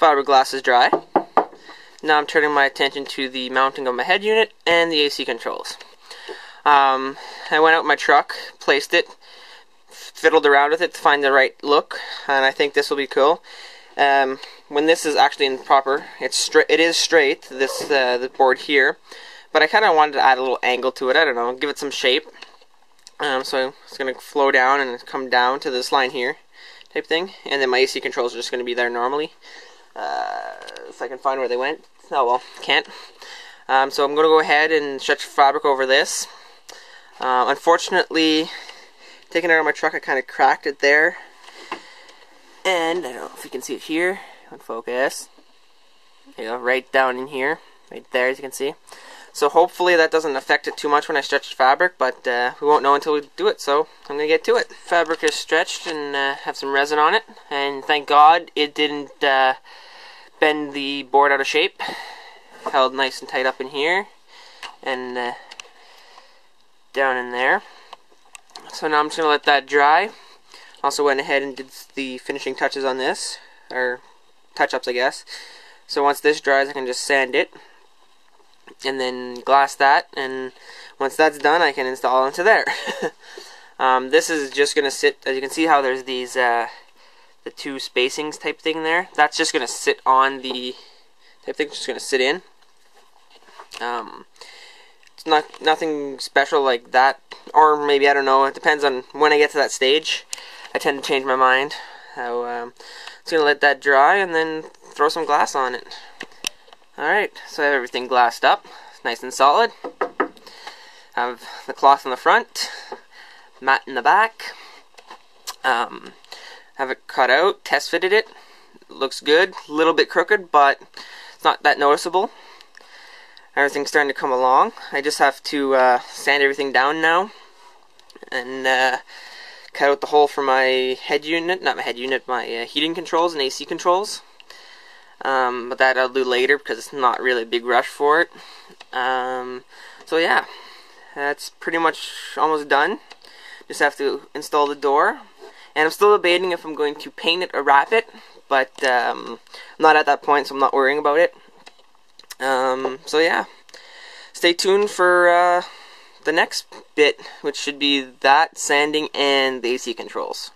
fiberglass is dry. Now I'm turning my attention to the mounting of my head unit and the AC controls. I went out in my truck, placed it, fiddled around with it to find the right look, and I think this will be cool. When this is actually in proper, it is straight, the board here, but I kind of wanted to add a little angle to it. I don't know, give it some shape. So it's going to flow down and come down to this line here, type thing, and then my AC controls are just going to be there normally. If I can find where they went. Oh well, can't. So I'm going to go ahead and stretch fabric over this. Unfortunately, taking it out of my truck, I kind of cracked it there. And I don't know if you can see it here. On focus. There you go, right down in here. Right there, as you can see. So hopefully that doesn't affect it too much when I stretch the fabric, but we won't know until we do it, so I'm going to get to it. Fabric is stretched and have some resin on it, and thank God it didn't bend the board out of shape. Held nice and tight up in here, and down in there. So now I'm just going to let that dry. Also went ahead and did the finishing touches on this, or touch-ups I guess. So once this dries I can just sand it, and then glass that, and once that's done I can install into there. This is just going to sit, as you can see how there's these the two spacings type thing there. That's just going to sit on the type thing, just going to sit in. It's nothing special like that, or maybe, I don't know, it depends on when I get to that stage. I tend to change my mind. So just going to let that dry and then throw some glass on it. Alright, so I have everything glassed up, it's nice and solid. Have the cloth in the front, mat in the back. Have it cut out, test fitted it. Looks good, a little bit crooked, but it's not that noticeable. Everything's starting to come along. I just have to sand everything down now and cut out the hole for my head unit, not my head unit, my heating controls and AC controls. But that I'll do later because it's not really a big rush for it. So yeah, that's pretty much almost done. Just have to install the door, and I'm still debating if I'm going to paint it or wrap it, but I'm not at that point, so I'm not worrying about it. So yeah, stay tuned for the next bit, which should be that sanding and the AC controls.